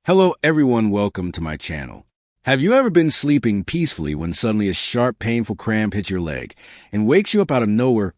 Hello everyone, welcome to my channel. Have you ever been sleeping peacefully when suddenly a sharp, painful cramp hits your leg and wakes you up out of nowhere?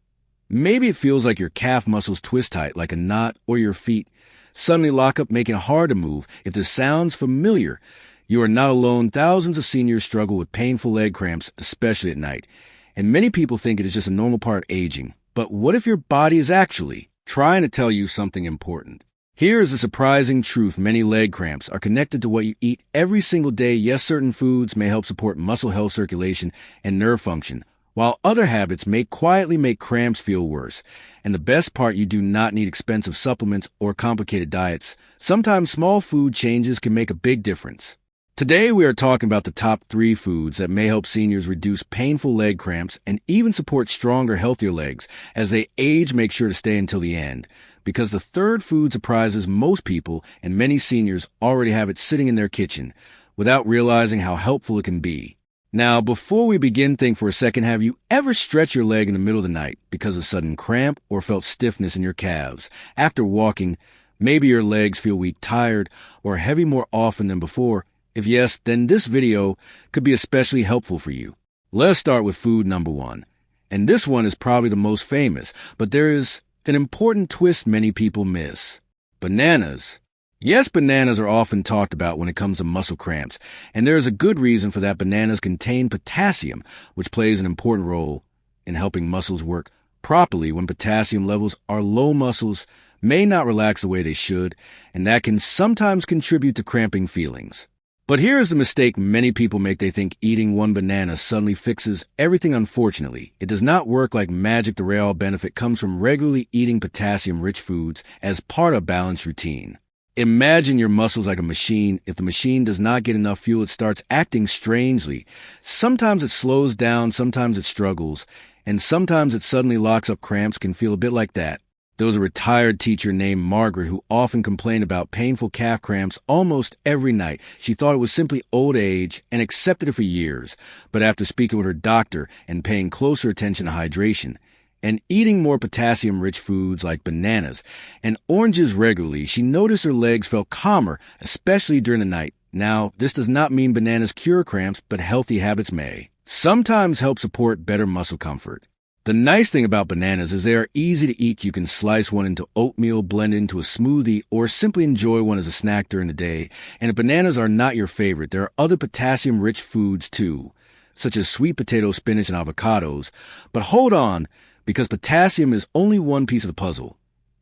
Maybe it feels like your calf muscles twist tight like a knot, or your feet suddenly lock up, making it hard to move. If this sounds familiar, you are not alone. Thousands of seniors struggle with painful leg cramps, especially at night. And many people think it is just a normal part of aging. But what if your body is actually trying to tell you something important? Here is a surprising truth. Many leg cramps are connected to what you eat every single day. Yes, certain foods may help support muscle health, circulation, and nerve function, while other habits may quietly make cramps feel worse. And the best part, you do not need expensive supplements or complicated diets. Sometimes small food changes can make a big difference. Today, we are talking about the top 3 foods that may help seniors reduce painful leg cramps and even support stronger, healthier legs. As they age, make sure to stay until the end, because the third food surprises most people, and many seniors already have it sitting in their kitchen without realizing how helpful it can be. Now, before we begin, think for a second, have you ever stretched your leg in the middle of the night because of sudden cramp or felt stiffness in your calves? After walking, maybe your legs feel weak, tired, or heavy more often than before. If yes, then this video could be especially helpful for you. Let's start with food number 1. And this one is probably the most famous, but there is an important twist many people miss. Bananas. Yes, bananas are often talked about when it comes to muscle cramps, and there is a good reason for that. Bananas contain potassium, which plays an important role in helping muscles work properly. When potassium levels are low, muscles may not relax the way they should, and that can sometimes contribute to cramping feelings. But here is the mistake many people make. They think eating one banana suddenly fixes everything. Unfortunately, it does not work like magic. The real benefit comes from regularly eating potassium-rich foods as part of a balanced routine. Imagine your muscles like a machine. If the machine does not get enough fuel, it starts acting strangely. Sometimes it slows down, sometimes it struggles, and sometimes it suddenly locks up. Cramps can feel a bit like that. There was a retired teacher named Margaret who often complained about painful calf cramps almost every night. She thought it was simply old age and accepted it for years. But after speaking with her doctor and paying closer attention to hydration and eating more potassium-rich foods like bananas and oranges regularly, she noticed her legs felt calmer, especially during the night. Now, this does not mean bananas cure cramps, but healthy habits may sometimes help support better muscle comfort. The nice thing about bananas is they are easy to eat. You can slice one into oatmeal, blend it into a smoothie, or simply enjoy one as a snack during the day. And if bananas are not your favorite, there are other potassium-rich foods too, such as sweet potato, spinach, and avocados. But hold on, because potassium is only one piece of the puzzle,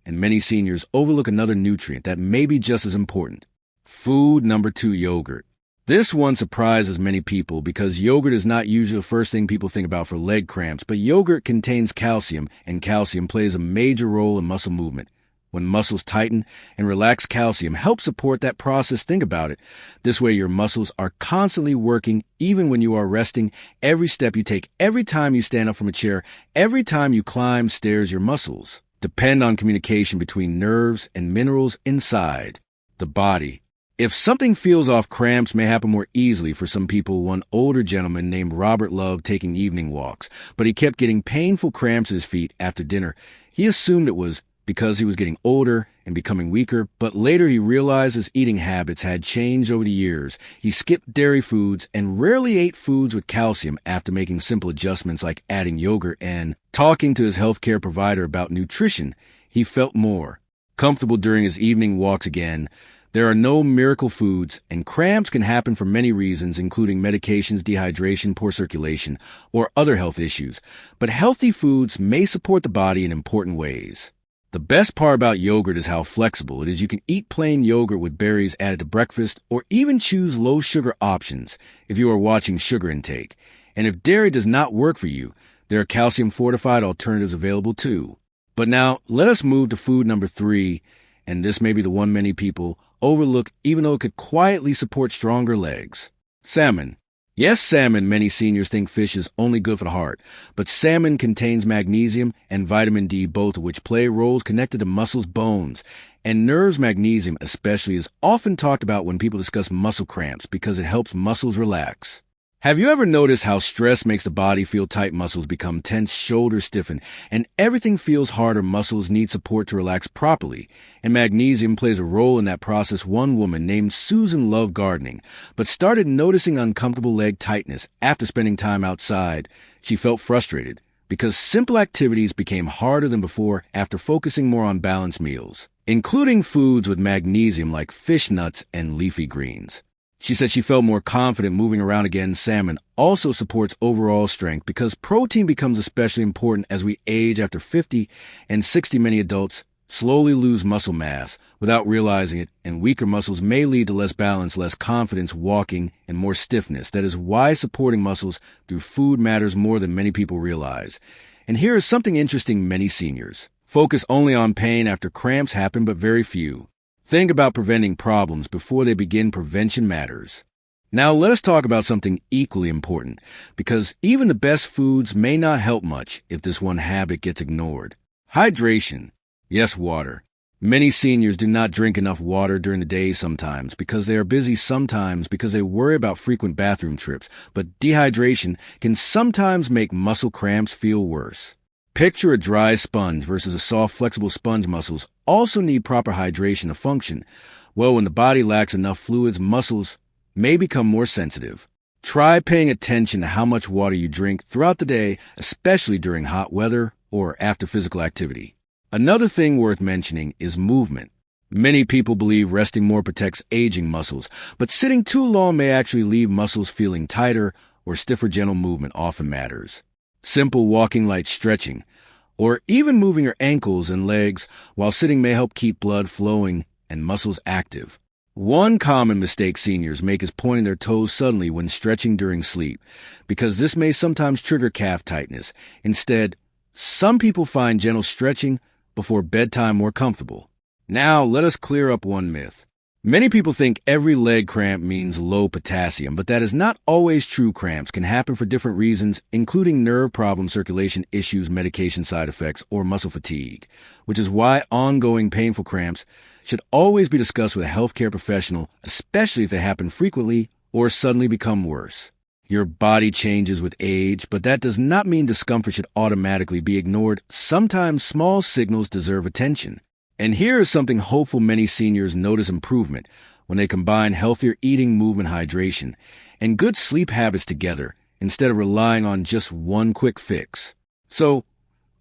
and many seniors overlook another nutrient that may be just as important. Food number 2, yogurt. This one surprises many people because yogurt is not usually the first thing people think about for leg cramps, but yogurt contains calcium, and calcium plays a major role in muscle movement. When muscles tighten and relax, calcium helps support that process. Think about it. This way your muscles are constantly working even when you are resting. Every step you take, every time you stand up from a chair, every time you climb stairs, your muscles depend on communication between nerves and minerals inside the body. If something feels off, cramps may happen more easily for some people. One older gentleman named Robert loved taking evening walks, but he kept getting painful cramps in his feet after dinner. He assumed it was because he was getting older and becoming weaker, but later he realized his eating habits had changed over the years. He skipped dairy foods and rarely ate foods with calcium. After making simple adjustments like adding yogurt and talking to his healthcare provider about nutrition, he felt more comfortable during his evening walks again. There are no miracle foods, and cramps can happen for many reasons, including medications, dehydration, poor circulation, or other health issues. But healthy foods may support the body in important ways. The best part about yogurt is how flexible it is. You can eat plain yogurt with berries added to breakfast, or even choose low-sugar options if you are watching sugar intake. And if dairy does not work for you, there are calcium-fortified alternatives available too. But now, let us move to food number 3, and this may be the one many people overlook, even though it could quietly support stronger legs. Salmon. Yes, salmon. Many seniors think fish is only good for the heart, but salmon contains magnesium and vitamin D, both of which play roles connected to muscles, bones, and nerves. Magnesium especially is often talked about when people discuss muscle cramps because it helps muscles relax. Have you ever noticed how stress makes the body feel tight, muscles become tense, shoulders stiffen, and everything feels harder? Muscles need support to relax properly, and magnesium plays a role in that process. One woman named Susan loved gardening, but started noticing uncomfortable leg tightness after spending time outside. She felt frustrated because simple activities became harder than before after focusing more on balanced meals, including foods with magnesium like fish, nuts, and leafy greens. She said she felt more confident moving around again. Salmon also supports overall strength because protein becomes especially important as we age. After 50 and 60, many adults slowly lose muscle mass without realizing it, and weaker muscles may lead to less balance, less confidence walking, and more stiffness. That is why supporting muscles through food matters more than many people realize. And here is something interesting: many seniors focus only on pain after cramps happen, but very few think about preventing problems before they begin. Prevention matters. Now let us talk about something equally important, because even the best foods may not help much if this one habit gets ignored. Hydration. Yes, water. Many seniors do not drink enough water during the day, sometimes because they are busy, sometimes because they worry about frequent bathroom trips, but dehydration can sometimes make muscle cramps feel worse. Picture a dry sponge versus a soft, flexible sponge. Muscles also need proper hydration to function. Well, when the body lacks enough fluids, muscles may become more sensitive. Try paying attention to how much water you drink throughout the day, especially during hot weather or after physical activity. Another thing worth mentioning is movement. Many people believe resting more protects aging muscles, but sitting too long may actually leave muscles feeling tighter or stiffer. Gentle movement often matters. Simple walking, light stretching, or even moving your ankles and legs while sitting may help keep blood flowing and muscles active. One common mistake seniors make is pointing their toes suddenly when stretching during sleep, because this may sometimes trigger calf tightness. Instead, some people find gentle stretching before bedtime more comfortable. Now, let us clear up one myth. Many people think every leg cramp means low potassium, but that is not always true. Cramps can happen for different reasons, including nerve problems, circulation issues, medication side effects, or muscle fatigue, which is why ongoing painful cramps should always be discussed with a healthcare professional, especially if they happen frequently or suddenly become worse. Your body changes with age, but that does not mean discomfort should automatically be ignored. Sometimes small signals deserve attention. And here is something hopeful: many seniors notice improvement when they combine healthier eating, movement, hydration, and good sleep habits together instead of relying on just one quick fix. So,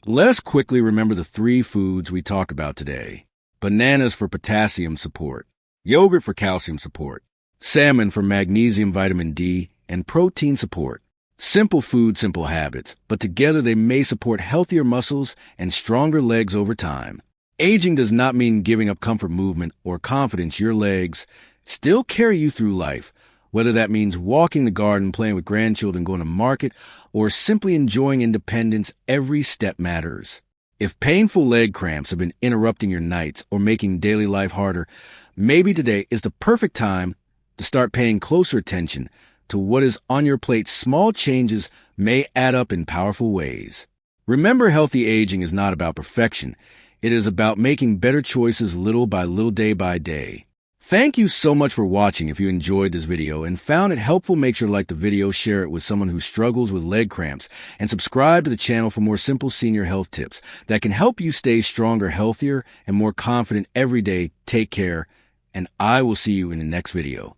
let us quickly remember the 3 foods we talk about today. Bananas for potassium support, yogurt for calcium support, salmon for magnesium, vitamin D, and protein support. Simple food, simple habits, but together they may support healthier muscles and stronger legs over time. Aging does not mean giving up comfort, movement, or confidence. Your legs still carry you through life, whether that means walking the garden, playing with grandchildren, going to market, or simply enjoying independence. Every step matters. If painful leg cramps have been interrupting your nights or making daily life harder, maybe today is the perfect time to start paying closer attention to what is on your plate. Small changes may add up in powerful ways. Remember, healthy aging is not about perfection. It is about making better choices little by little, day by day. Thank you so much for watching. If you enjoyed this video and found it helpful, make sure to like the video, share it with someone who struggles with leg cramps, and subscribe to the channel for more simple senior health tips that can help you stay stronger, healthier, and more confident every day. Take care, and I will see you in the next video.